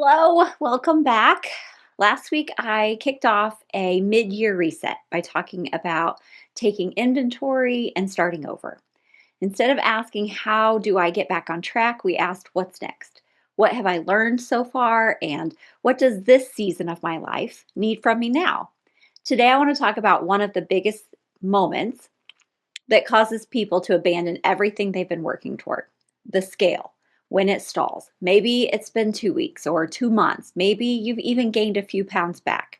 Hello, welcome back. Last week, I kicked off a mid year reset by talking about taking inventory and starting over. Instead of asking, how do I get back on track? We asked, what's next? What have I learned so far? And what does this season of my life need from me now? Today, I want to talk about one of the biggest moments that causes people to abandon everything they've been working toward: the scale. When it stalls, maybe it's been 2 weeks or 2 months, maybe you've even gained a few pounds back.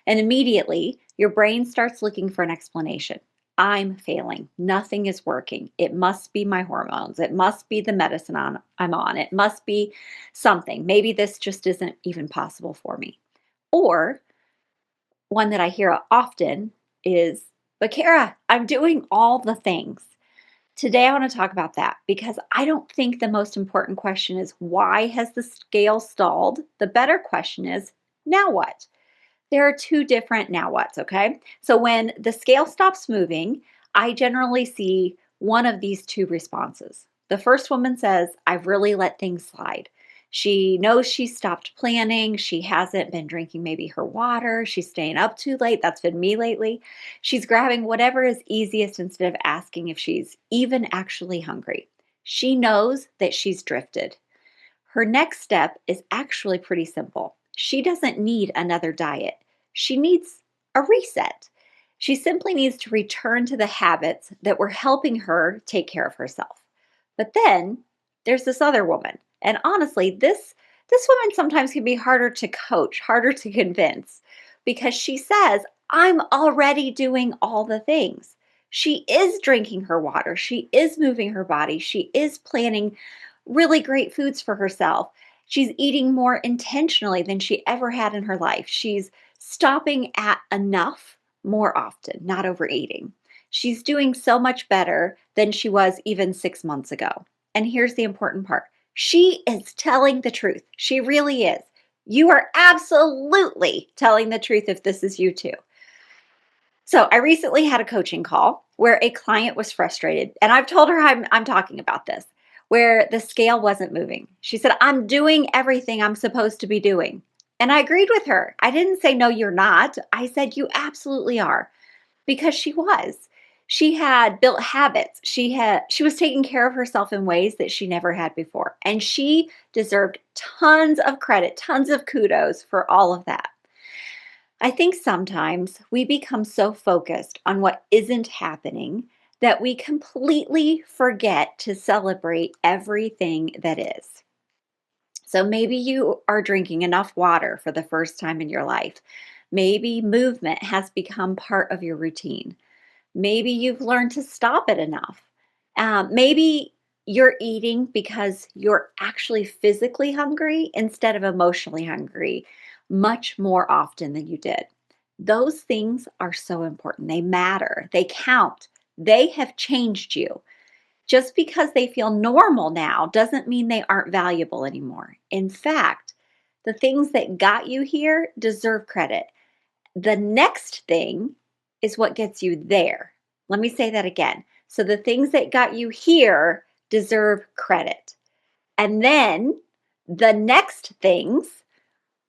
And immediately, your brain starts looking for an explanation. I'm failing. Nothing is working. It must be my hormones. It must be the I'm on. It must be something. Maybe this just isn't even possible for me. Or one that I hear often is, but Kara, I'm doing all the things. Today, I want to talk about that because I don't think the most important question is, why has the scale stalled? The better question is, now what? There are two different now what's, okay? So when the scale stops moving, I generally see one of these two responses. The first woman says, I've really let things slide. She knows she stopped planning. She hasn't been drinking maybe her water. She's staying up too late. That's been me lately. She's grabbing whatever is easiest instead of asking if she's even actually hungry. She knows that she's drifted. Her next step is actually pretty simple. She doesn't need another diet. She needs a reset. She simply needs to return to the habits that were helping her take care of herself. But then there's this other woman. And honestly, this woman sometimes can be harder to coach, harder to convince, because she says, I'm already doing all the things. She is drinking her water. She is moving her body. She is planning really great foods for herself. She's eating more intentionally than she ever had in her life. She's stopping at enough more often, not overeating. She's doing so much better than she was even 6 months ago. And here's the important part: she is telling the truth. She really is. You are absolutely telling the truth if this is you too. So I recently had a coaching call where a client was frustrated, and I've told her I'm talking about this, where the scale wasn't moving. She said, I'm doing everything I'm supposed to be doing. And I agreed with her. I didn't say, no, you're not. I said, you absolutely are, because she was. She had built habits. She was taking care of herself in ways that she never had before. And she deserved tons of credit, tons of kudos for all of that. I think sometimes we become so focused on what isn't happening that we completely forget to celebrate everything that is. So maybe you are drinking enough water for the first time in your life. Maybe movement has become part of your routine. Maybe you've learned to stop it enough. Maybe you're eating because you're actually physically hungry instead of emotionally hungry much more often than you did. Those things are so important. They matter, they count, they have changed you. Just because they feel normal now doesn't mean they aren't valuable anymore. In fact, the things that got you here deserve credit. The next thing is what gets you there. Let me say that again. So the things that got you here deserve credit. And then the next things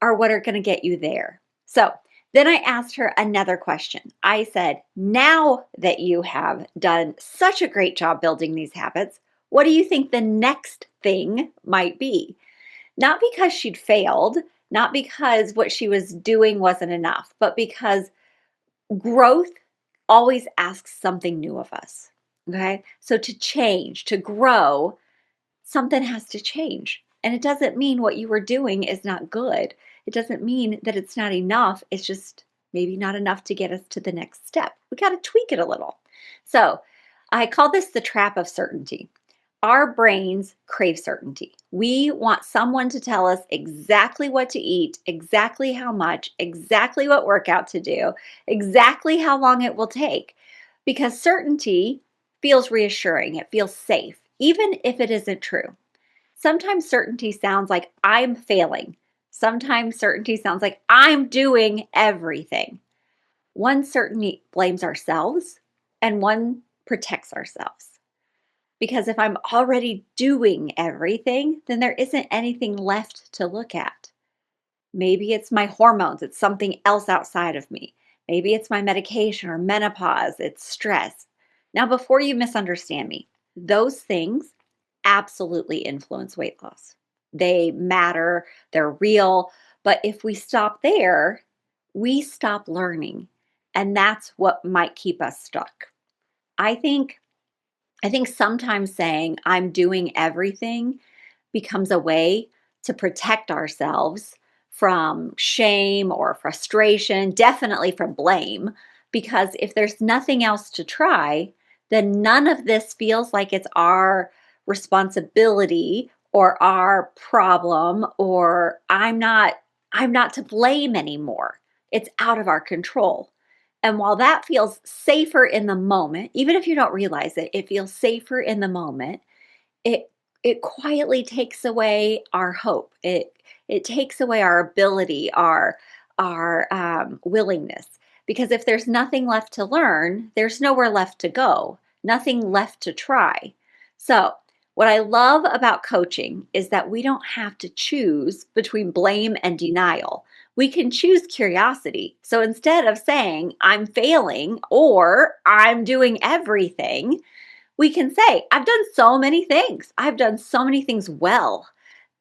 are what are going to get you there. So then I asked her another question. I said, now that you have done such a great job building these habits, what do you think the next thing might be? Not because she'd failed, not because what she was doing wasn't enough, but because growth always asks something new of us. Okay. So to change, to grow, something has to change. And it doesn't mean what you were doing is not good. It doesn't mean that it's not enough. It's just maybe not enough to get us to the next step. We got to tweak it a little. So I call this the trap of certainty. Our brains crave certainty. We want someone to tell us exactly what to eat, exactly how much, exactly what workout to do, exactly how long it will take, because certainty feels reassuring. It feels safe, even if it isn't true. Sometimes certainty sounds like I'm failing. Sometimes certainty sounds like I'm doing everything. One certainty blames ourselves, and one protects ourselves. Because if I'm already doing everything, then there isn't anything left to look at. Maybe it's my hormones, it's something else outside of me. Maybe it's my medication or menopause, it's stress. Now, before you misunderstand me, those things absolutely influence weight loss. They matter, they're real. But if we stop there, we stop learning. And that's what might keep us stuck. I think I think sometimes saying I'm doing everything becomes a way to protect ourselves from shame or frustration, definitely from blame. Because if there's nothing else to try, then none of this feels like it's our responsibility or our problem, or I'm not to blame anymore. It's out of our control. And while that feels safer in the moment, even if you don't realize it, it feels safer in the moment. It it quietly takes away our hope. It takes away our ability, our willingness. Because if there's nothing left to learn, there's nowhere left to go, nothing left to try. So, what I love about coaching is that we don't have to choose between blame and denial. We can choose curiosity. So instead of saying, I'm failing or I'm doing everything, we can say, I've done so many things. I've done so many things well.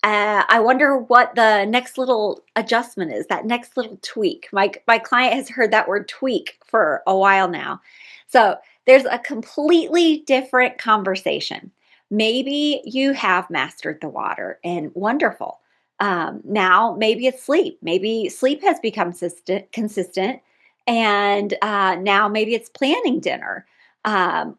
I wonder what the next little adjustment is, that next little tweak. My client has heard that word tweak for a while now. So there's a completely different conversation. Maybe you have mastered the water and wonderful. Now maybe it's sleep. Maybe sleep has become consistent, and now maybe it's planning dinner,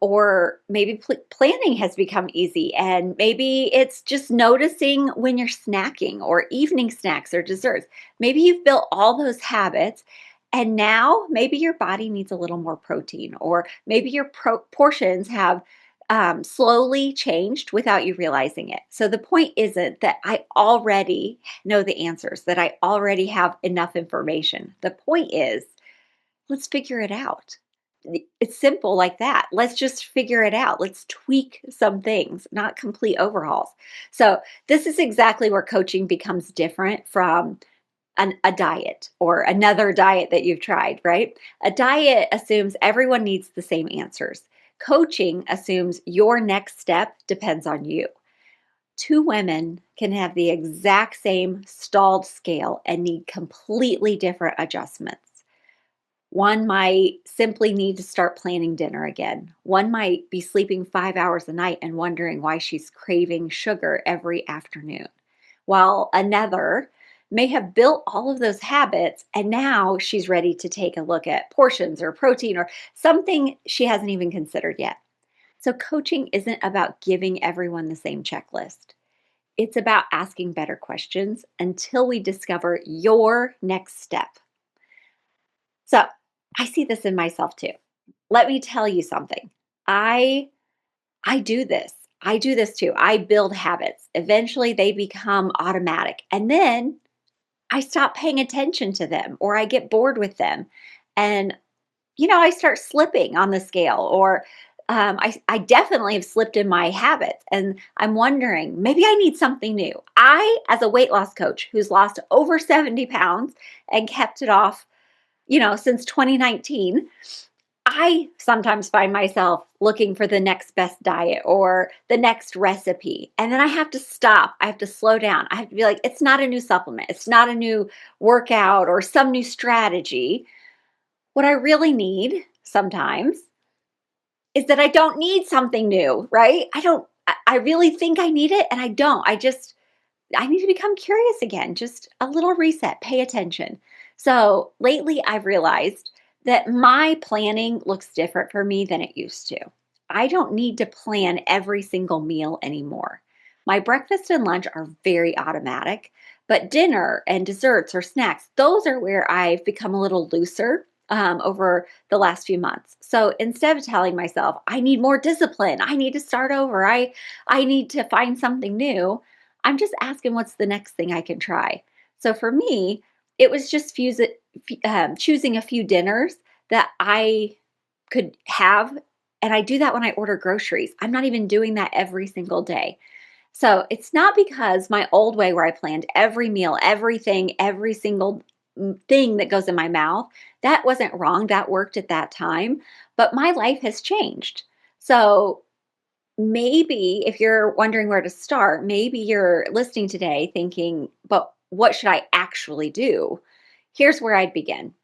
or maybe planning has become easy, and maybe it's just noticing when you're snacking or evening snacks or desserts. Maybe you've built all those habits, and now maybe your body needs a little more protein, or maybe your portions have slowly changed without you realizing it. So the point isn't that I already know the answers, that I already have enough information. The point is, let's figure it out. It's simple like that. Let's just figure it out. Let's tweak some things, not complete overhauls. So, this is exactly where coaching becomes different from a diet or another diet that you've tried, right? A diet assumes everyone needs the same answers. Coaching assumes your next step depends on you. Two women can have the exact same stalled scale and need completely different adjustments. One might simply need to start planning dinner again. One might be sleeping 5 hours a night and wondering why she's craving sugar every afternoon, while another may have built all of those habits and now she's ready to take a look at portions or protein or something she hasn't even considered yet. So, coaching isn't about giving everyone the same checklist. It's about asking better questions until we discover your next step. So, I see this in myself too. Let me tell you something. I I do this. I do this too. I build habits. Eventually they become automatic. And then I stop paying attention to them or I get bored with them. And I start slipping on the scale, or I definitely have slipped in my habits. And I'm wondering, maybe I need something new. As a weight loss coach who's lost over 70 pounds and kept it off since 2019, I sometimes find myself looking for the next best diet or the next recipe. And then I have to stop. I have to slow down. I have to be like, it's not a new supplement. It's not a new workout or some new strategy. What I really need sometimes is that I don't need something new, right? I really think I need it and I don't. I need to become curious again, just a little reset, pay attention. So lately, I've realized that my planning looks different for me than it used to. I don't need to plan every single meal anymore. My breakfast and lunch are very automatic, but dinner and desserts or snacks, those are where I've become a little looser over the last few months. So instead of telling myself, I need more discipline, I need to start over, I need to find something new, I'm just asking what's the next thing I can try. So for me, it was just choosing a few dinners that I could have. And I do that when I order groceries. I'm not even doing that every single day. So it's not because my old way where I planned every meal, everything, every single thing that goes in my mouth, that wasn't wrong. That worked at that time. But my life has changed. So maybe if you're wondering where to start, maybe you're listening today thinking, but what should I actually do? Here's where I'd begin.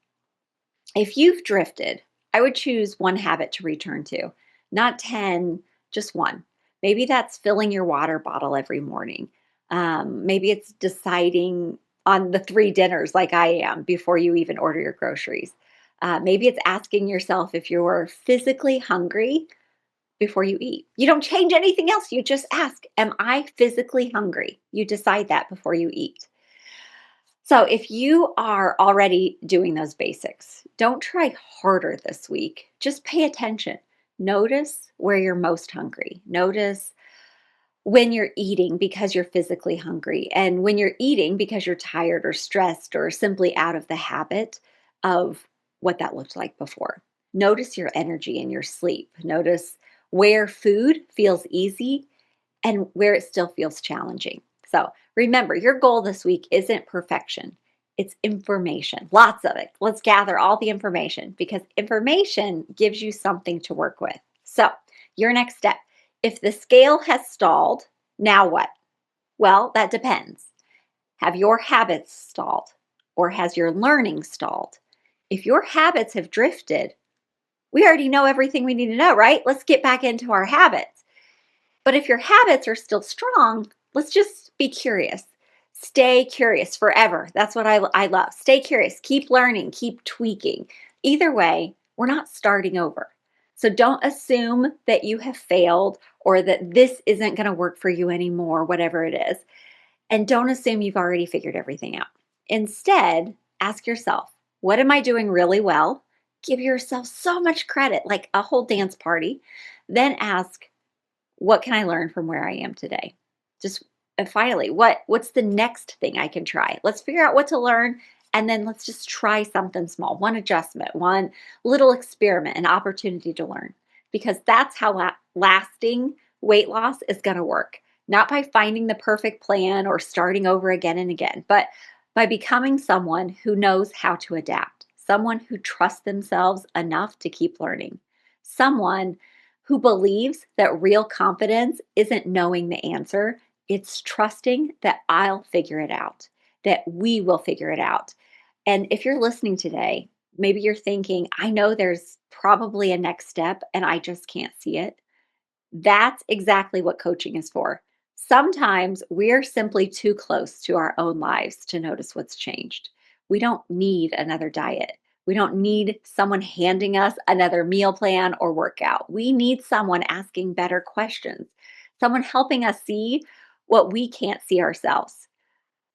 If you've drifted, I would choose one habit to return to, not 10, just one. Maybe that's filling your water bottle every morning. Maybe it's deciding on the three dinners like I am before you even order your groceries. Maybe it's asking yourself if you're physically hungry before you eat. You don't change anything else. You just ask, am I physically hungry? You decide that before you eat. So if you are already doing those basics, don't try harder this week. Just pay attention. Notice where you're most hungry. Notice when you're eating because you're physically hungry, and when you're eating because you're tired or stressed or simply out of the habit of what that looked like before. Notice your energy and your sleep. Notice where food feels easy and where it still feels challenging. So remember, your goal this week isn't perfection, it's information, lots of it. Let's gather all the information because information gives you something to work with. So, your next step, if the scale has stalled, now what? Well, that depends. Have your habits stalled or has your learning stalled? If your habits have drifted, we already know everything we need to know, right? Let's get back into our habits. But if your habits are still strong, let's just be curious. Stay curious forever. That's what I love. Stay curious. Keep learning. Keep tweaking. Either way, we're not starting over. So don't assume that you have failed or that this isn't going to work for you anymore, whatever it is. And don't assume you've already figured everything out. Instead, ask yourself, what am I doing really well? Give yourself so much credit, like a whole dance party. Then ask, what can I learn from where I am today? Just and finally, what's the next thing I can try? Let's figure out what to learn and then let's just try something small, one adjustment, one little experiment, an opportunity to learn. Because that's how lasting weight loss is going to work. Not by finding the perfect plan or starting over again and again, but by becoming someone who knows how to adapt, someone who trusts themselves enough to keep learning, someone who believes that real confidence isn't knowing the answer, it's trusting that I'll figure it out, that we will figure it out. And if you're listening today, maybe you're thinking, I know there's probably a next step and I just can't see it. That's exactly what coaching is for. Sometimes we're simply too close to our own lives to notice what's changed. We don't need another diet. We don't need someone handing us another meal plan or workout. We need someone asking better questions, someone helping us see what we can't see ourselves.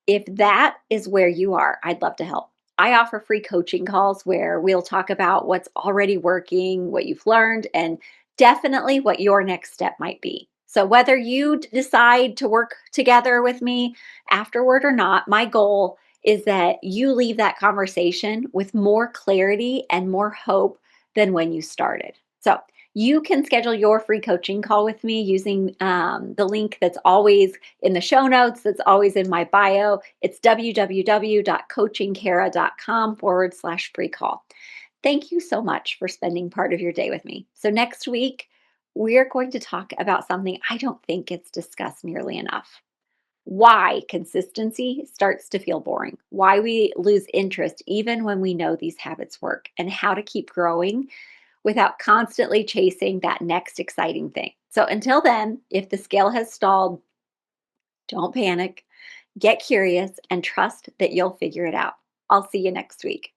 If that is where you are, I'd love to help. I offer free coaching calls where we'll talk about what's already working, what you've learned, and definitely what your next step might be. So, whether you decide to work together with me afterward or not, my goal is that you leave that conversation with more clarity and more hope than when you started. So, you can schedule your free coaching call with me using the link that's always in the show notes, that's always in my bio. It's www.coachingkara.com/free call. Thank you so much for spending part of your day with me. So, next week, we're going to talk about something I don't think gets discussed nearly enough: why consistency starts to feel boring, why we lose interest even when we know these habits work, and how to keep growing without constantly chasing that next exciting thing. So until then, if the scale has stalled, don't panic, get curious, and trust that you'll figure it out. I'll see you next week.